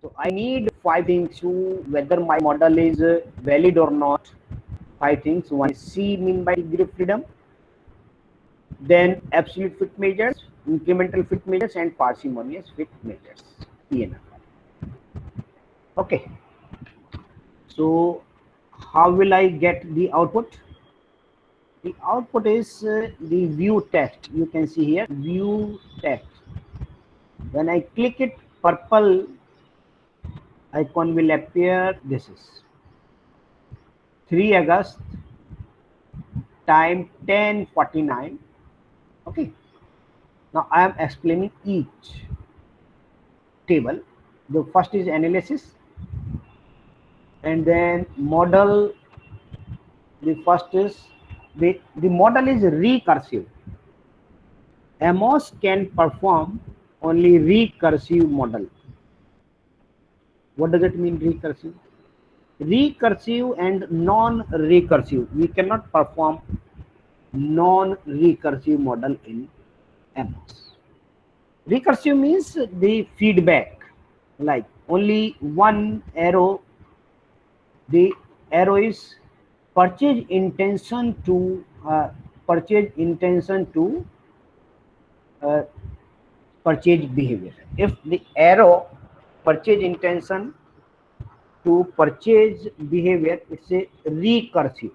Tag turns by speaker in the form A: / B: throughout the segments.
A: So I need 5 things to whether my model is valid or not. 5 things. One is C, mean by degree of freedom. Then absolute fit measures, incremental fit measures, and parsimonious fit measures. ENF. Okay. So how will I get the output? The output is the view text. You can see here view text. When I click it, purple icon will appear. This is 3 August, time 10:49. Okay. Now I am explaining each table. The first is analysis, and then model. The first is the model is recursive. Amos can perform only recursive model. What does it mean, recursive? Recursive and non-recursive. We cannot perform non-recursive model in Amos. Recursive means the feedback, like only one arrow. The arrow is purchase intention to purchase intention to uh, purchase behavior. If the arrow purchase intention to purchase behavior, it's a recursive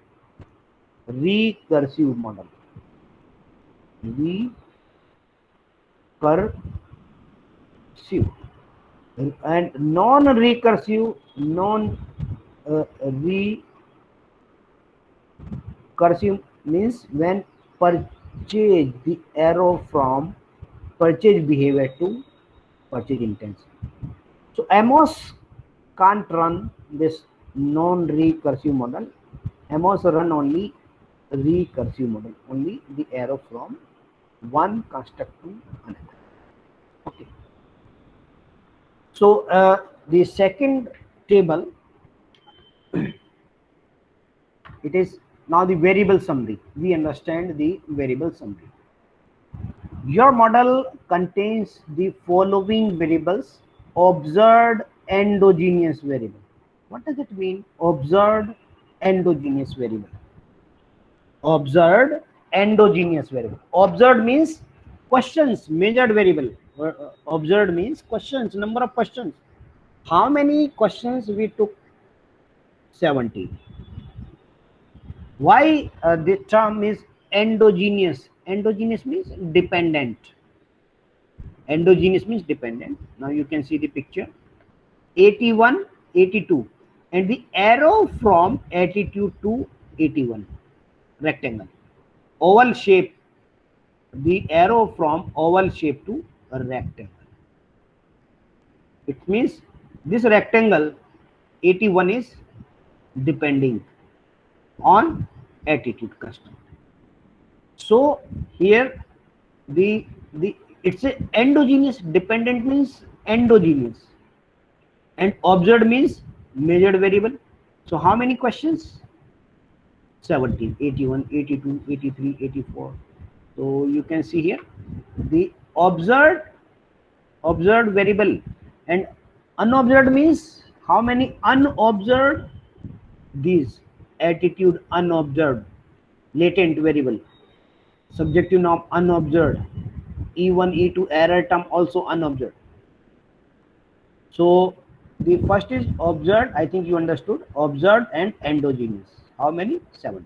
A: model. Recursive and non-recursive, non-recursive means when purchase the arrow from purchase behavior to purchase intention. So Amos can't run this non-recursive model. Amos run only recursive model, only the arrow from one construct to another. Okay. So the second table, it is now the variable summary. We understand the variable summary. Your model contains the following variables: observed endogenous variable. What does it mean? Observed endogenous variable. Observed endogenous variable. Observed means questions, measured variable. Observed means questions, number of questions. How many questions we took? 70. Why the term is endogenous? Endogenous means dependent. Endogenous means dependent. Now you can see the picture. 81, 82, and the arrow from 82 to 81, rectangle. Oval shape, the arrow from oval shape to a rectangle. It means this rectangle 81 is depending on attitude custom. So here the it's a endogenous. Dependent means endogenous, and observed means measured variable. So how many questions? 17, 81, 82, 83, 84. So you can see here the observed variable, and unobserved means how many unobserved? These attitude unobserved, latent variable, subjective norm unobserved, E1, E2 error term also unobserved. So the first is observed. I think you understood. Observed and endogenous. How many? 70.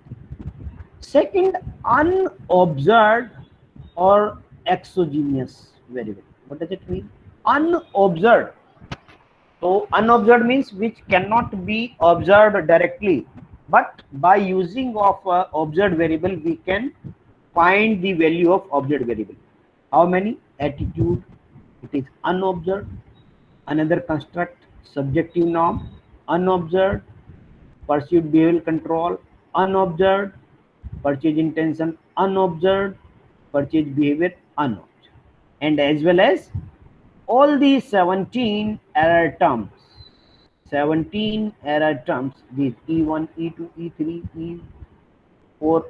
A: Second, unobserved or exogenous variable. What does it mean? Unobserved. So unobserved means which cannot be observed directly, but by using of observed variable we can find the value of observed variable. How many? Attitude, it is unobserved. Another construct, subjective norm unobserved. Pursued behavioral control unobserved. Purchase intention unobserved. Purchase behavior unobserved. And as well as all these 17 error terms, 17 error terms, these E1, E2, E3, E4,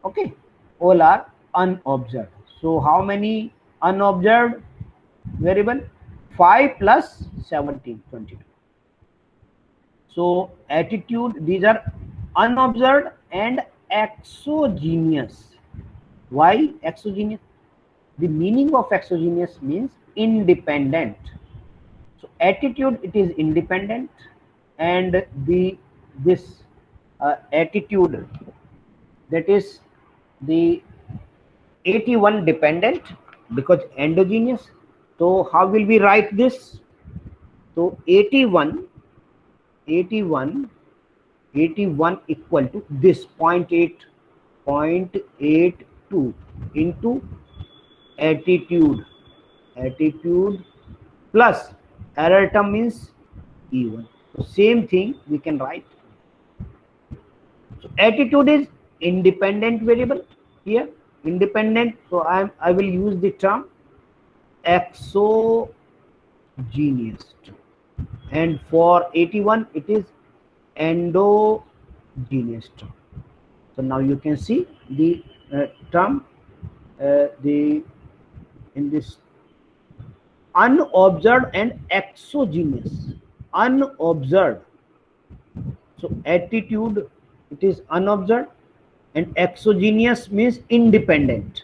A: okay, all are unobserved. So how many unobserved variable? 5 plus 17, 22. So attitude, these are unobserved and exogenous. Why exogenous? The meaning of exogenous means independent. So attitude, it is independent, and this attitude, that is the 81 dependent, because endogenous. So how will we write this? So 81 equal to this 0.82 into attitude plus error term means E1. So same thing we can write. So attitude is independent variable here, independent. So I will use the term exogenous, and for 81 it is endogenous term. So now you can see the term, the in this unobserved and exogenous. Unobserved, so attitude, it is unobserved, and exogenous means independent,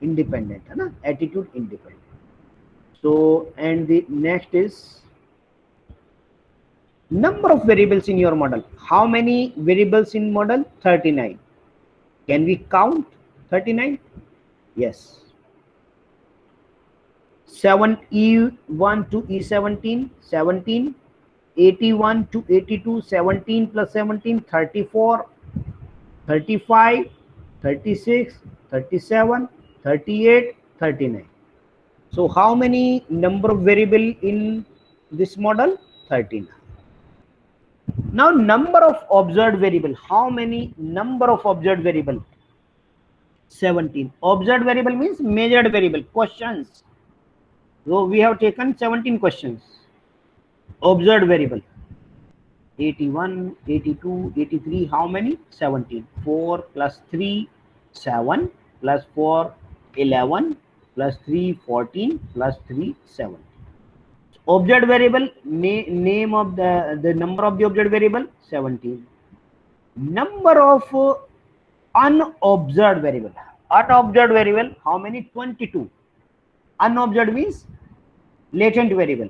A: है ना, attitude independent. So and the next is number of variables in your model. How many variables in model? 39. Can we count 39? Yes. 7E1 to E17, 17, 81 to 82, 17 plus 17, 34, 35, 36, 37, 38, 39. So how many number of variable in this model? 13. Now number of observed variable. How many number of observed variable? 17. Observed variable means measured variable, questions. So we have taken 17 questions. Observed variable 81, 82, 83. How many? 17. 4 plus 3, 7 plus 4, 11 plus 3, 14 plus 3, 7. Observed variable, name of the number of the observed variable 17. Number of unobserved variable. Unobserved variable, how many? 22. Unobserved means latent variable.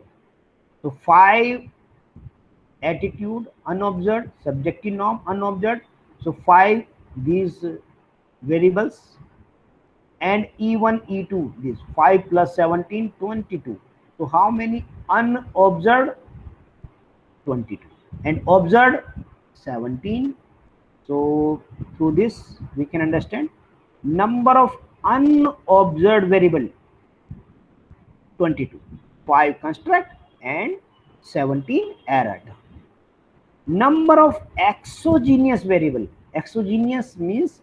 A: So 5 attitude unobserved, subjective norm unobserved. So 5 these variables, and E1, E2, this 5 plus 17, 22. So how many unobserved? 22, and observed 17. So through this we can understand number of unobserved variable 22, 5 construct and 17 error. Number of exogenous variable. Exogenous means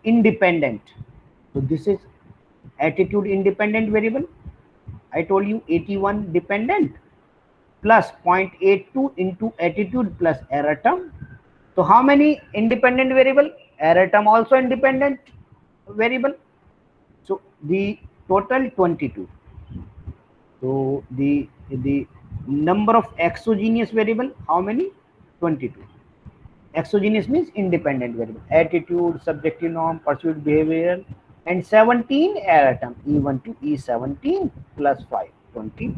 A: independent. So this is attitude independent variable. I told you 81 dependent plus 0.82 into attitude plus error term. So how many independent variable? Error term also independent variable. So the total 22. So the number of exogenous variable, how many? 22. Exogenous means independent variable. Attitude, subjective norm, pursuit behavior, and 17 error term, E1 to E17 plus 5, 22.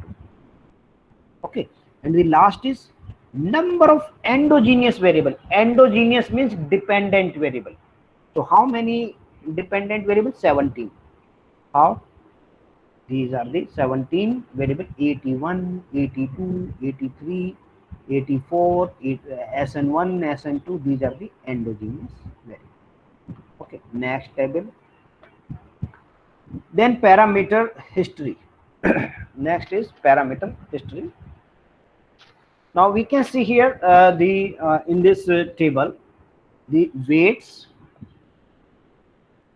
A: Okay, and the last is number of endogenous variable. Endogenous means dependent variable. So how many dependent variables? 17. How? These are the 17 variable: 81, 82, 83, 84, SN1, SN2. These are the endogenous variables. Okay, next table. Then parameter history. Next is parameter history. Now we can see here the in this table the weights,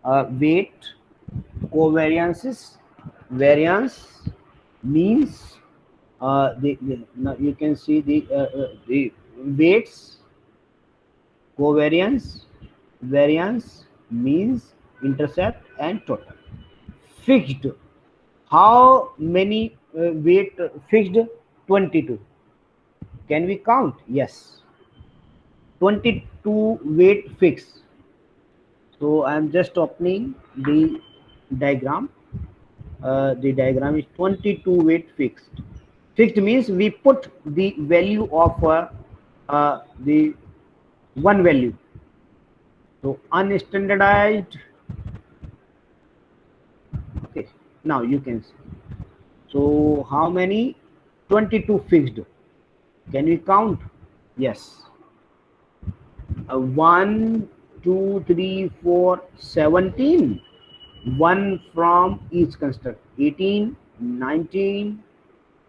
A: weight, covariances, variance, means. Now you can see the weights, covariance, variance, means, intercept, and total. Fixed How many weight fixed? 22. Can we count? Yes. 22 weight fixed. So I am just opening the diagram. The diagram is 22 weight fixed. Fixed means we put the value of the one value. So unstandardized. Okay. Now you can see. So how many? 22 fixed. Can we count? Yes. 1, 2, 3, 4, 17. One from each construct. 18, 19,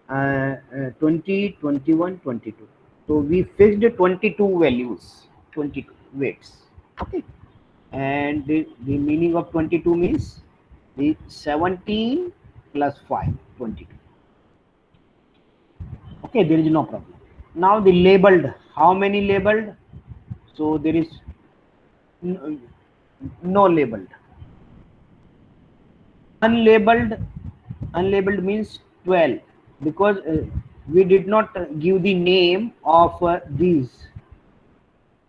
A: 20, 21, 22. So we fixed 22 values, 22 weights. Okay. And the meaning of 22 means the 17 plus 5, 22. Okay, there is no problem. Now the labeled, how many labeled? So there is no labeled. Unlabeled means 12, because we did not give the name of these,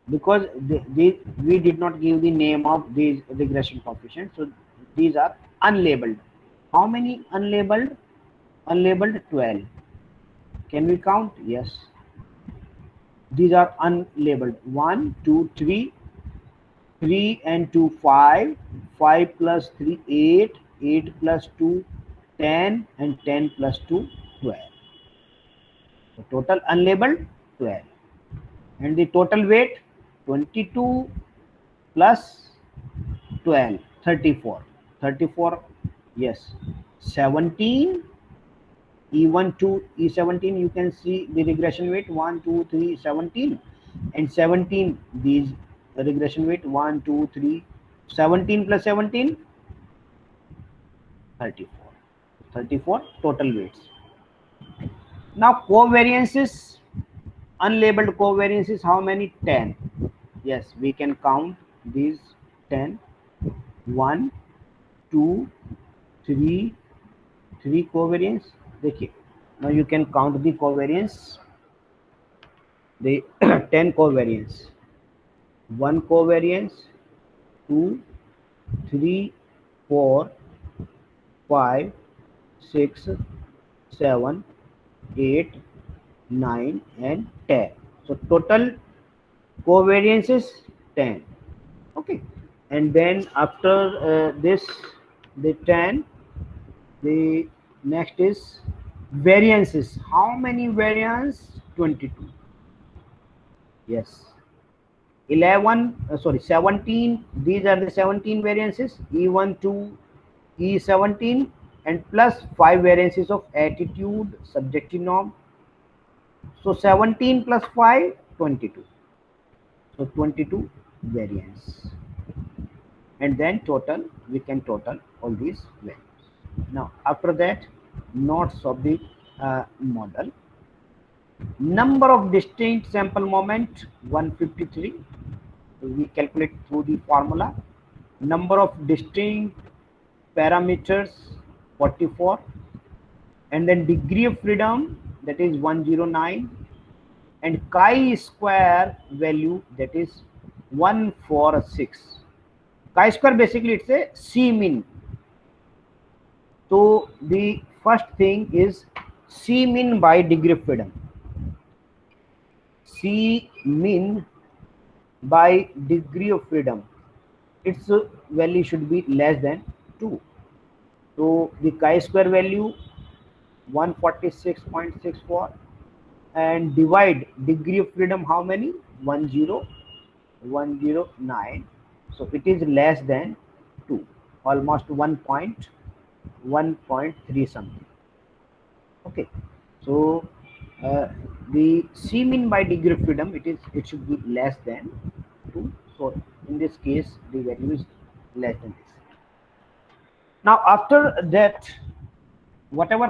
A: because we did not give the name of these regression coefficients. So these are unlabeled. How many unlabeled? Unlabeled 12. Can we count? Yes. These are unlabeled. 1, 2, 3, 3 and 2, 5, 5 plus 3, 8, 8 plus 2, 10, and 10 plus 2, 12. So total unlabeled 12. And the total weight 22 plus 12, 34. 34, yes. 17, E1 to E17, you can see the regression weight 1, 2, 3, 17. And 17, these regression weight 1, 2, 3, 17 plus 17, 34. 34 total weights. Now covariances, unlabeled covariances, how many? 10. Yes, we can count these 10. 1, 2, 3, 3 covariance. देखिए, now you can count the covariance, the 10 covariance. 1 covariance, 2, 3, 4, 5, 6, 7, 8, 9, and 10. So total covariance is 10. Okay. And then after this, the 10, the next is variances. How many variance? 22. Yes. 11, sorry, 17. These are the 17 variances. E1 to E17, and plus 5 variances of attitude, subjective norm. So 17 plus 5, 22. So 22 variance. And then total, we can total all these values. Now after that, notes of the model. Number of distinct sample moment 153. We calculate through the formula. Number of distinct parameters 44, and then degree of freedom, that is 109, and chi-square value, that is 146. Chi-square basically it's a C-min. So the first thing is C-min by degree of freedom. C-min by degree of freedom, its value should be less than 2. So the chi-square value 146.64, and divide degree of freedom, how many? 10109. So it is less than 2, almost 1.3 something. Okay. So the C min by degree of freedom, it should be less than 2. So in this case the value is less than this. Now after that, whatever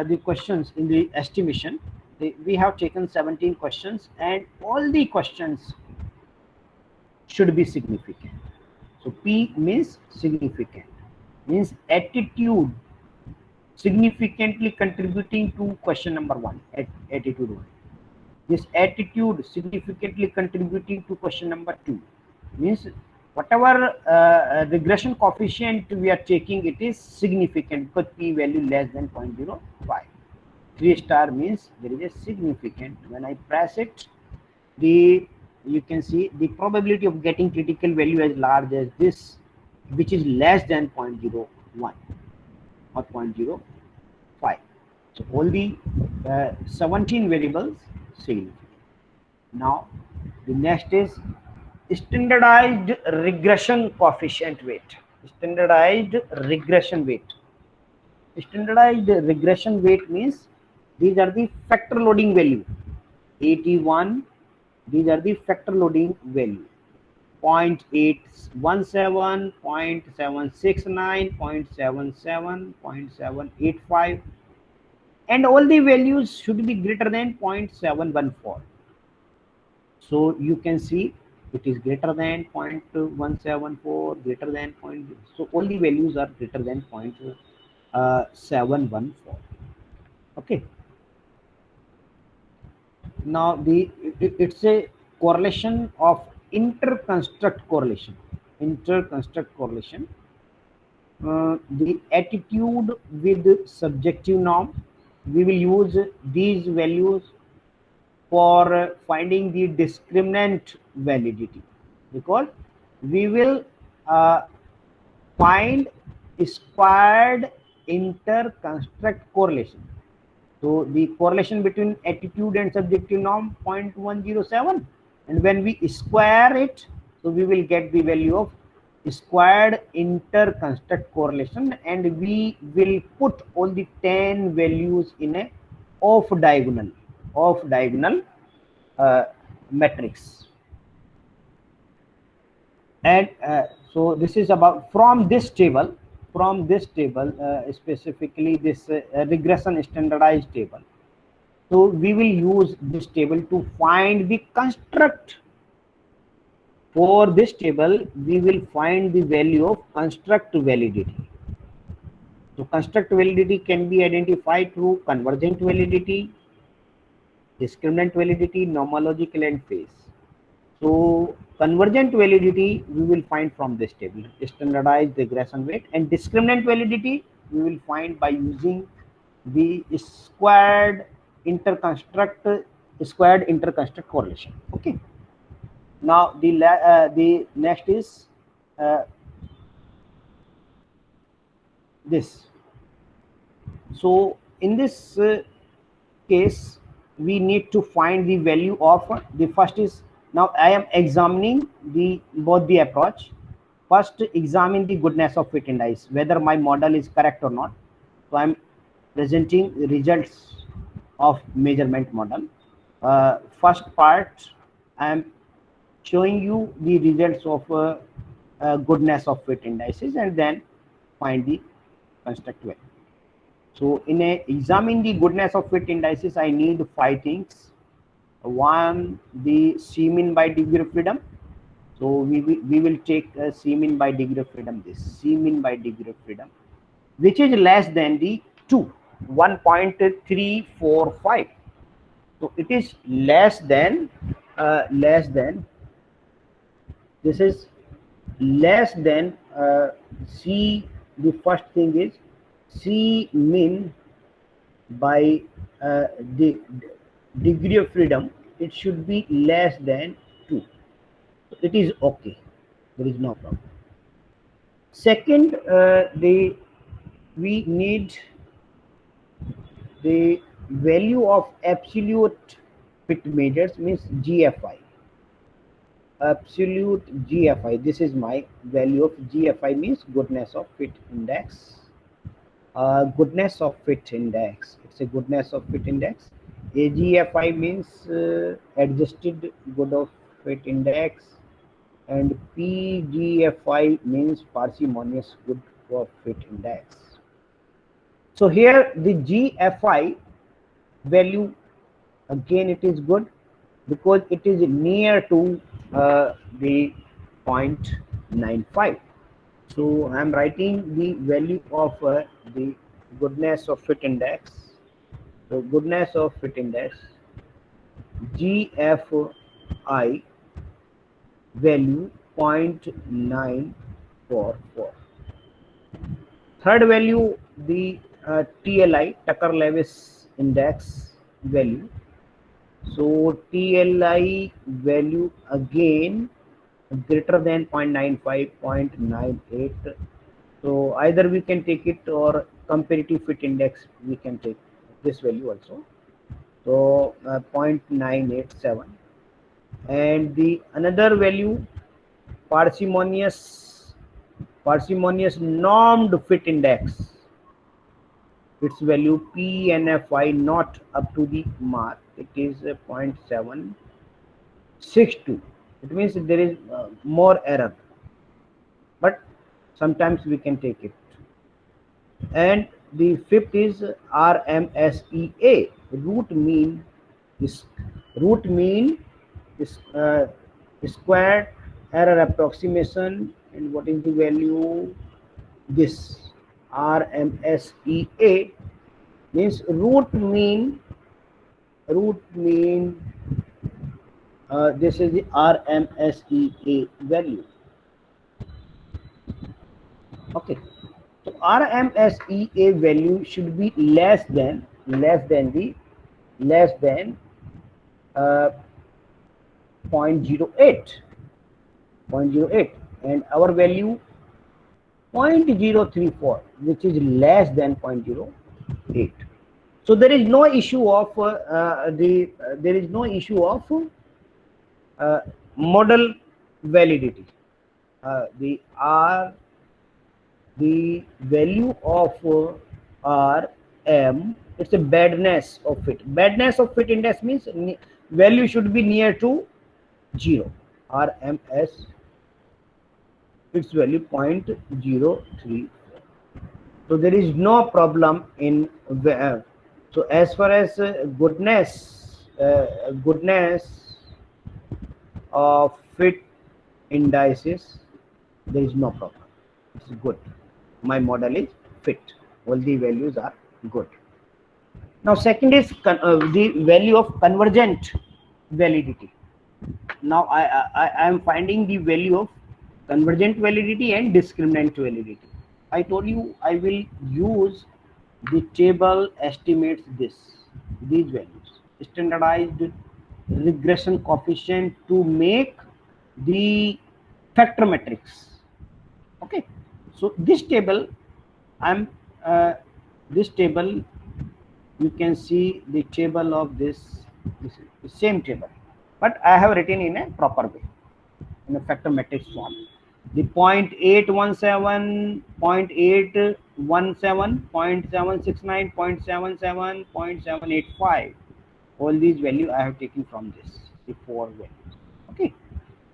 A: the questions in the estimation, we have taken 17 questions, and all the questions should be significant. So P means significant, means attitude significantly contributing to question number 1 at attitude 1. This attitude significantly contributing to question number 2 means whatever regression coefficient we are taking, it is significant because p value less than 0.05. 3 star means there is a significant. When I press it, you can see the probability of getting critical value as large as this, which is less than 0.01 or 0.05. So all the 17 variables significant. Now the next is standardized regression coefficient weight. Standardized regression weight. Standardized regression weight means these are the factor loading value. 81, these are the factor loading value. 0.817, 0.769, 0.77, 0.785, and all the values should be greater than 0.714. So you can see it is greater than 0.174, greater than 0. So all the values are greater than 0.714. Okay. Now it's a correlation of interconstruct correlation. Interconstruct correlation. The attitude with subjective norm. We will use these values for finding the discriminant validity, because we will find squared interconstruct correlation. So the correlation between attitude and subjective norm 0.107, and when we square it, so we will get the value of squared interconstruct correlation, and we will put all the 10 values in a off diagonal matrix. And so this is about from this table specifically this regression standardized table. So we will use this table to find the construct. For this table we will find the value of construct validity. So construct validity can be identified through convergent validity, discriminant validity, nomological, and phase. So convergent validity we will find from this table, standardized regression weight, and discriminant validity we will find by using the squared interconstruct correlation. Okay. Now the next is this. So in this case we need to find the value of the first is, now I am examining both the approach. First, examine the goodness of fit index, whether my model is correct or not. So I am presenting the results of measurement model. First part, I am showing you the results of goodness of fit indices, and then find the construct value. So in examine the goodness of fit indices, I need 5 things. One, the C mean by degree of freedom. So we will take C mean by degree of freedom, this C mean by degree of freedom, which is less than the 2, 1.345. So it is less than this is less than C. The first thing is C mean by the degree of freedom, it should be less than 2. So it is okay, there is no problem. Second, we need the value of absolute fit measures, means GFI. Absolute GFI, this is my value of GFI, means goodness of fit index. Goodness of fit index, it's a goodness of fit index. AGFI means adjusted good of fit index, and PGFI means parsimonious good of fit index. So here the GFI value, again it is good because it is near to the 0.95. So I am writing the value of the goodness of fit index. So goodness of fit index, GFI value 0.944. Third value, the TLI, Tucker-Lewis index value. So TLI value again greater than 0.95, 0.98. So either we can take it, or comparative fit index we can take this value also. So 0.987. And the another value, parsimonious normed fit index, its value PNFI not up to the mark, it is 0.762. It means there is more error, but sometimes we can take it. And the fifth is RMSEA, root mean is squared error approximation. And what is the value? This RMSEA means root mean. This is the RMSEA value. Okay, so RMSEA value should be less than 0.08, and our value 0.034, which is less than 0.08. So there is no issue of model validity. The value of RM, it's a badness of fit. Badness of fit index means value should be near to 0. RMS, its value 0.034. So there is no problem in so as far as goodness of fit indices, there is no problem. It's good. My model is fit. All the values are good. Now second is the value of convergent validity. Now I am finding the value of convergent validity and discriminant validity. I told you I will use the table estimates these values, standardized regression coefficient, to make the factor matrix. Okay, so this table, this table, you can see the table of this is the same table, but I have written in a proper way, in a factor matrix form. The 0.817, 0.817, 0.769, 0.77, 0.785, all these values I have taken from this, the 4 values. Okay,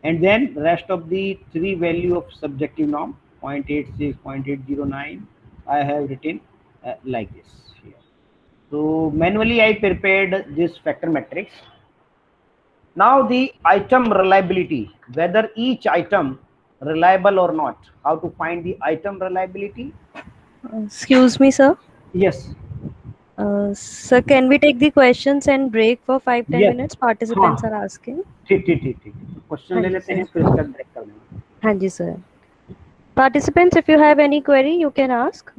A: and then rest of the 3 value of subjective norm, 0.86, 0.809, I have written like this here. So manually I prepared this factor matrix. Now the item reliability, whether each item reliable or not. How to find the item reliability?
B: Excuse me, sir.
A: Yes.
B: Sir, can we take the questions and break for 5-10
A: Yes.
B: minutes? Participants are asking.
A: ठीक. Question ले लेते हैं, फिर उसका break कर देंगे.
B: हाँ जी sir. Participants, if you have any query, you can ask.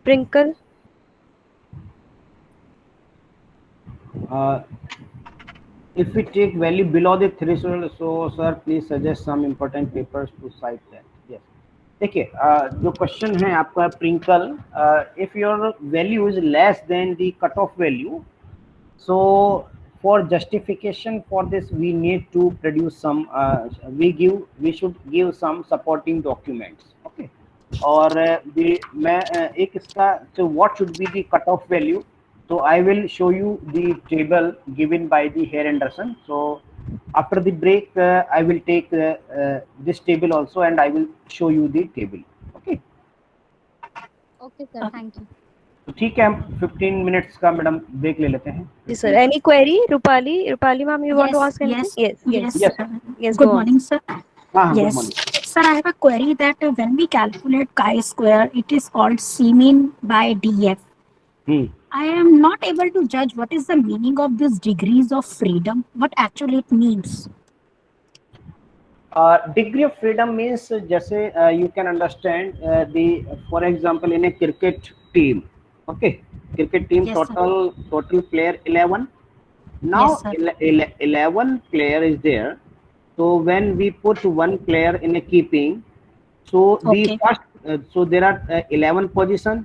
B: Prinkle.
A: If we take value below the threshold, so sir please suggest some important papers to cite that. Yes. देखिए जो क्वेश्चन है आपका प्रिंकल, if your value is less than the cutoff value, so for justification for this we need to produce some we should give some supporting documents. Okay, और मैं एक इसका, so what should be the cutoff value? So I will show you the table given by the Hare Anderson. So after the break I will take this table also, and I will show you the table. Okay.
C: Okay sir, thank you.
A: तो ठीक है, हम 15 minutes का madam break ले लेते हैं.
B: जी sir. Any query? Rupali ma'am, you want to ask anything?
C: Yes.
B: Yes.
C: Good morning sir.
A: हाँ,
C: Yes.
A: good morning.
D: Sir, I have a query that when we calculate chi-square, it is called C-mean by DF. I am not able to judge what is the meaning of this degrees of freedom, what actually it means.
A: Degree of freedom means जैसे you can understand the for example in a cricket team, okay, cricket team
D: Yes,
A: total player 11. Now
D: Yes,
A: 11 player is there. So when we put one player in a keeping, so the
D: Okay.
A: first so there are 11 position.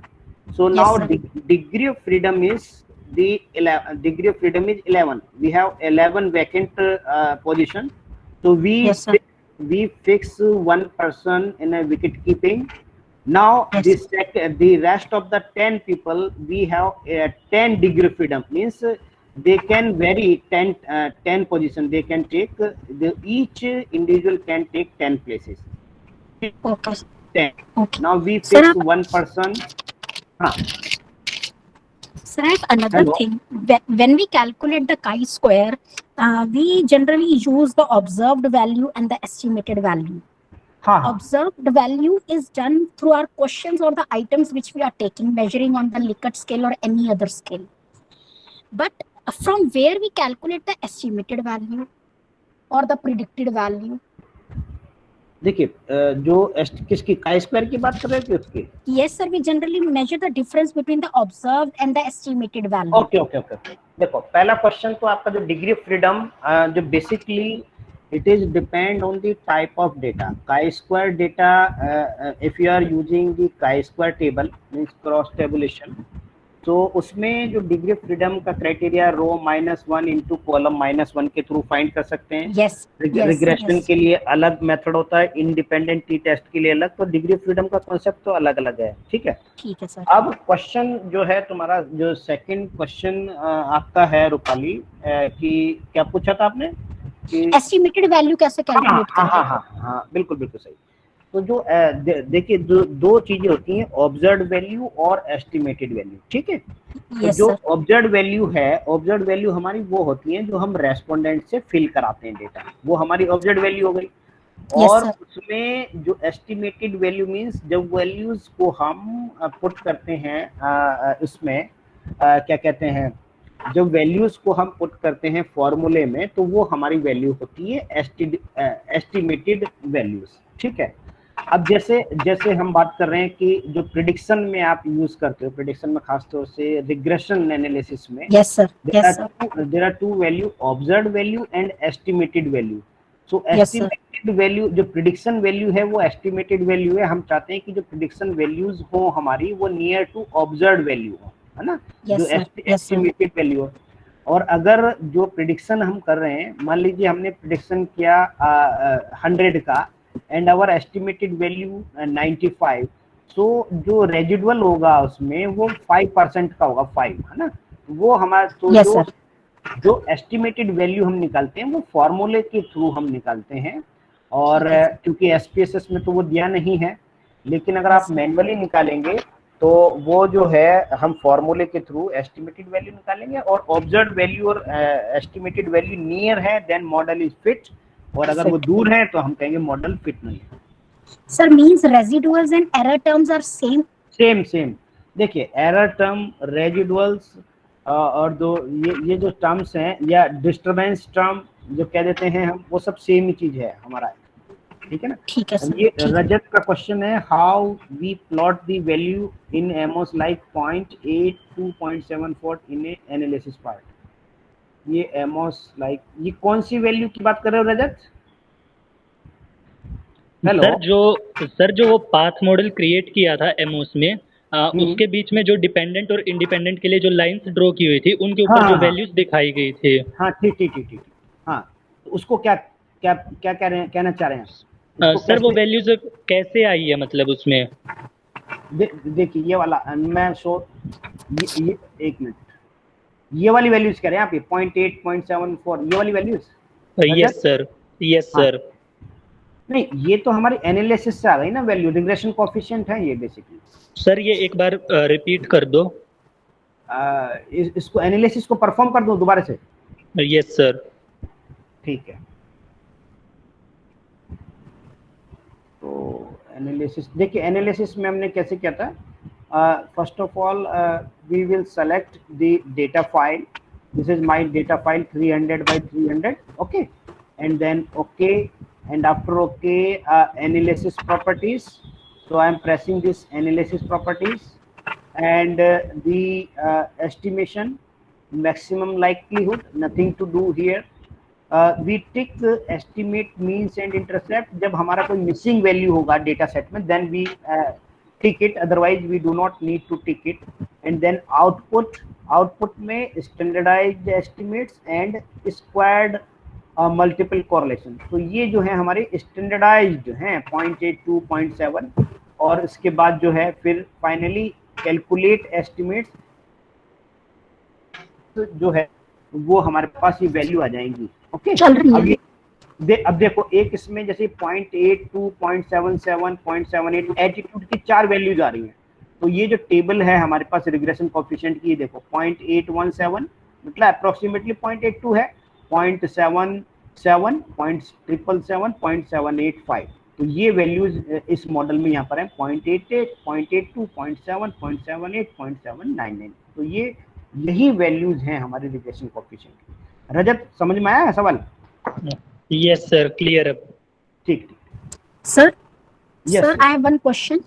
A: So
D: Yes,
A: now
D: sir.
A: degree of freedom is the 11, degree of freedom is 11. We have 11 vacant position. So
D: Yes, sir.
A: we fix one person in a wicket keeping. Now
D: Yes.
A: the rest of the 10 people, we have 10 degree freedom, means they can vary 10 position they can take, each individual can take 10 places.
D: Okay.
A: 10.
D: Okay.
A: Now we
D: Sir,
A: fix one person.
D: Sir, I have another
A: Hello.
D: thing. When we calculate the chi-square, we generally use the observed value and the estimated value. Observed value is done through our questions or the items which we are taking, measuring on the Likert scale or any other scale. But from where we calculate the estimated value or the predicted value?
A: देखिए जो किसकी chi square की बात कर रहे थे उसकी?
D: Yes, sir. We generally measure the difference between the observed and the estimated value.
A: Okay. देखो पहला क्वेश्चन तो आपका जो डिग्री ऑफ फ्रीडम जो basically it is depend on the type of data. Chi-square data, if you are using the chi-square table, means cross tabulation, तो उसमें जो degree of freedom का क्राइटेरिया रो -1 इंटू कॉलम -1 के through find कर सकते हैं.
D: Yes.
A: Regression के लिए अलग मेथड होता है, इंडिपेंडेंट टी टेस्ट के लिए अलग. तो डिग्री ऑफ फ्रीडम का कॉन्सेप्ट तो अलग अलग है. ठीक है.
D: ठीक है सर.
A: अब क्वेश्चन जो है तुम्हारा, जो सेकंड क्वेश्चन आपका है रूपाली, कि क्या पूछा था आपने कि
D: एस्टिमेटेड वैल्यू कैसे कैलकुलेट करें?
A: हाँ, बिल्कुल सही. तो जो देखिए दो चीजें होती हैं, ऑब्जर्व्ड वैल्यू और एस्टिमेटेड वैल्यू. ठीक है. तो जो ऑब्जर्व्ड वैल्यू है, ऑब्जर्व्ड वैल्यू हमारी वो होती है जो हम रेस्पोंडेंट से फिल कराते हैं डेटा, वो हमारी ऑब्जर्व्ड वैल्यू हो गई. और उसमें जो एस्टिमेटेड वैल्यू मींस जब वैल्यूज को हम पुट करते हैं इसमें क्या कहते हैं, जब वैल्यूज को हम पुट करते हैं फॉर्मूले में, तो वो हमारी वैल्यू होती है एस्टिमेटेड वैल्यूज. ठीक है. अब जैसे हम बात कर रहे हैं कि जो प्रिडिक्शन में आप यूज करते हो, प्रिडिक्शन में खासतौर से रिग्रेशन एनालिसिस में, there are two value, observed value and estimated value. So estimated value, जो प्रिडिक्शन वैल्यू है वो एस्टिमेटेड वैल्यू है. हम चाहते हैं कि जो प्रिडिक्शन वैल्यूज हो हमारी वो नियर टू ऑब्जर्व्ड वैल्यू हो, है ना, जो एस्टिमेटेड वैल्यू हो. और अगर जो प्रिडिक्शन हम कर रहे हैं, मान लीजिए हमने प्रिडिक्शन किया 100 का एंड आवर एस्टिमेटेड वैल्यू 95, सो जो रेजिडुअल होगा उसमें वो 5% का होगा, 5, है ना. वो हमारा तो जो एस्टिमेटेड वैल्यू हम निकालते हैं वो फॉर्मूले के थ्रू हम निकालते हैं. और क्योंकि एसपीएसएस में तो वो दिया नहीं है, लेकिन अगर आप मैन्युअली निकालेंगे तो वो जो है हम फॉर्मूले के थ्रू एस्टिमेटेड वैल्यू निकालेंगे. और ऑब्जर्व्ड वैल्यू और एस्टिमेटेड वैल्यू नियर है देन मॉडल इज फिट, और अगर वो दूर है तो हम कहेंगे मॉडल फिट नहीं है.
D: Sir means residuals and error terms are same.
A: देखिए एरर टर्म, रेजिडुअल्स और दो ये जो टर्म्स हैं, या डिस्टरबेंस टर्म जो कह देते हैं हम, वो सब सेम ही चीज है हमारा. ठीक है ना.
D: ठीक है सर.
A: ये रजत का क्वेश्चन है, how we plot the value in AMOS like 0.8 to 0.74 in analysis part. ये एमओस लाइक, ये कौन सी वैल्यू की बात कर रहे हो रजत? हेलो
E: सर जो वो पाथ मॉडल क्रिएट किया था एमओस में, उसके बीच में जो डिपेंडेंट और इंडिपेंडेंट के लिए जो लाइंस ड्रॉ की हुई थी, उनके ऊपर जो वैल्यूज दिखाई गई थी.
A: हाँ ठीक. हाँ, तो उसको क्या कह रहे हैं, कहना चाह रहे हैं
E: सर? वो वैल्यूज कैसे आई है, मतलब उसमें
A: देखिए ये वाला मैं ये एक मिनट, ये वाली वैल्यूज कह रहे हैं आप, ये 0.8 0.74 ये वाली वैल्यूज?
E: Yes sir.
A: नहीं, ये तो हमारी एनालिसिस से आ गई ना वैल्यू, रिग्रेशन कोएफिशिएंट है ये बेसिकली.
E: सर ये एक बार रिपीट कर दो.
A: इसको एनालिसिस को परफॉर्म कर दो दोबारा से.
E: Yes sir.
A: ठीक है. तो एनालिसिस, देखिए एनालिसिस में हमने कैसे किया था, first of all we will select the data file, this is my data file 300 by 300, okay, and then okay, and after okay, analysis properties. So I am pressing this analysis properties, and the estimation, maximum likelihood, nothing to do here. We tick estimate, means and intercept. जब हमारा कोई missing value होगा data set में, then we tick it, otherwise we do not need to tick it. And then output में standardized estimates and squared multiple correlation. तो ये जो है हमारे standardized हैं 0.82, 0.7, और इसके बाद जो है फिर finally calculate estimates जो है वो हमारे पास ये वैल्यू आ जाएंगी। ओके,
D: चल रही है।
A: अब देखो एक इसमें जैसे 0.82, 0.77, 0.78 एटीट्यूड की 4 वैल्यूज आ रही हैं। तो ये जो टेबल है हमारे पास रिग्रेशन कोएफिशिएंट की, देखो 0.817 मतलब अप्रोक्सीमेटली 0.82 है, 0.77, 0.777, 0.785। तो ये वैल्यूज इस मॉडल में यहाँ पर है 0.88, 0.82, 0.7, 0.78, 0.799। तो ये यही वैल्यूज हैं हमारे रिग्रेशन कोएफिशिएंट। रजत समझ में आया सवाल?
E: यस सर, क्लियर अब।
A: ठीक।
D: Sir,
A: Yes,
D: sir,
A: sir.
D: I have one question.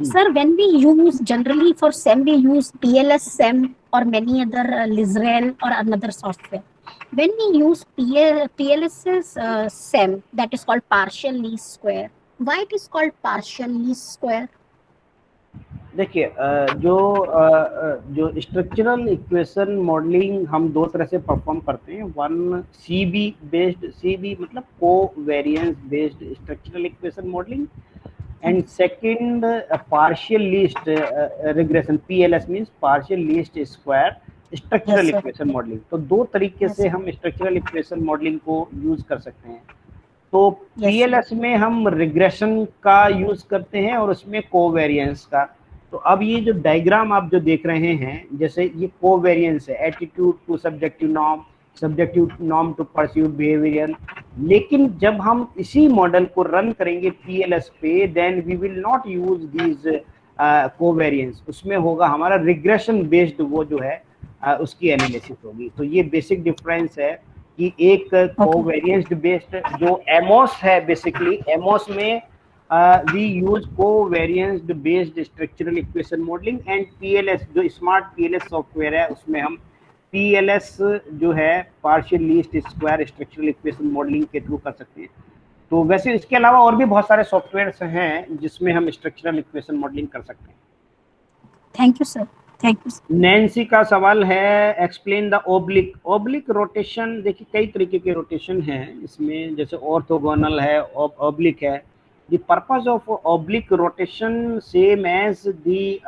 D: Sir, when we use generally for SEM, we use PLS SEM or many other Lizrel or another software. When we use PLS's SEM, that is called partial least square. Why it is called partial least square?
A: देखिए जो structural equation modelling हम दो तरह से perform करते हैं। One CB based, CB मतलब covariance based structural equation modelling, and second partial least regression, PLS means partial least square structural equation modelling. तो दो तरीके से हम स्ट्रक्चरल इक्वेशन मॉडलिंग को यूज कर सकते हैं। तो पीएलएस में हम रिग्रेशन का यूज करते हैं और उसमें कोवेरिएंस का। तो अब ये जो डायग्राम आप जो देख रहे हैं, जैसे ये कोवेरिएंस है, attitude to subjective norm to perceived behaviour. लेकिन जब हम इसी मॉडल को रन करेंगे पीएलएस पे, then we will not use these covariance, उसमें होगा हमारा रिग्रेशन बेस्ड वो जो है उसकी एनालिसिस होगी। तो ये बेसिक डिफरेंस है कि एक कोवेरिएंस बेस्ड जो एमोस है, बेसिकली एमोस में we use covariance based structural equation modeling, and PLS जो स्मार्ट PLS सॉफ्टवेयर है उसमें हम PLS जो है partial least square structural equation modelling के थ्रू कर सकते हैं। तो वैसे इसके अलावा और भी बहुत सारे सॉफ्टवेयर्स हैं जिसमें हम स्ट्रक्चरल इक्वेशन मॉडलिंग कर सकते हैं।
D: Thank you sir, thank you.
A: Nancy का सवाल है एक्सप्लेन द ओब्लिक रोटेशन। देखिए कई तरीके के रोटेशन हैं इसमें, जैसे ऑर्थोगोनल है, ओब्लिक है। The purpose of oblique rotation same as the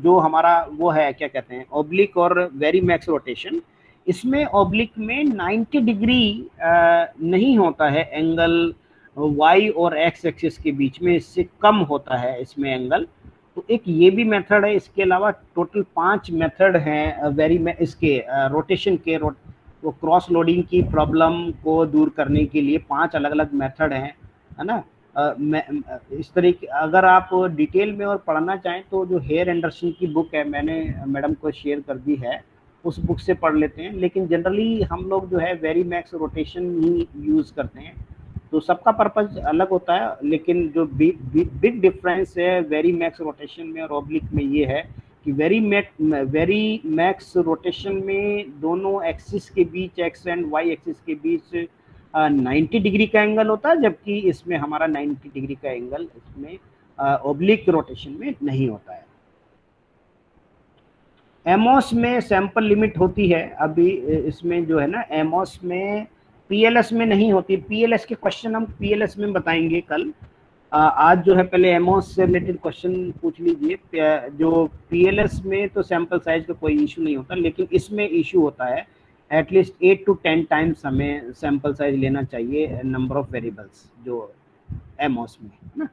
A: जो हमारा वो है क्या कहते हैं oblique और वेरीमैक्स रोटेशन। इसमें oblique में 90 डिग्री नहीं होता है एंगल y और x एक्सिस के बीच में, इससे कम होता है इसमें एंगल। तो एक ये भी मेथड है। इसके अलावा टोटल 5 मेथड हैं इसके रोटेशन के, वो क्रॉस लोडिंग की प्रॉब्लम को दूर करने के लिए 5 अलग अलग मेथड हैं, है ना। इस तरीके अगर आप डिटेल में और पढ़ना चाहें तो जो हेयर एंडरसन की बुक है, मैंने मैडम को शेयर कर दी है, उस बुक से पढ़ लेते हैं। लेकिन जनरली हम लोग जो है वेरीमैक्स रोटेशन ही यूज़ करते हैं। तो सबका पर्पज अलग होता है, लेकिन जो बिग डिफरेंस है वेरीमैक्स रोटेशन में और ऑब्लिक में ये है कि वेरीमैक्स रोटेशन में दोनों एक्सिस के बीच, एक्स एंड वाई एक्सिस के बीच 90 डिग्री का एंगल होता है, जबकि इसमें हमारा 90 डिग्री का एंगल इसमें ओब्लिक रोटेशन में नहीं होता है। एमोस में सैंपल लिमिट होती है, अभी इसमें जो है ना एमोस में, पीएलएस में नहीं होती। पीएलएस के क्वेश्चन हम पीएलएस में बताएंगे कल। आज जो है पहले एमोस से रिलेटेड क्वेश्चन पूछ लीजिए। जो पीएलएस में तो सैंपल साइज का कोई इशू नहीं होता, लेकिन इसमें इशू होता है। एटलीस्ट 8 to 10 टाइम्स हमें सैंपल साइज लेना चाहिए नंबर ऑफ वेरिएबल्स जो एमोस में, है ना।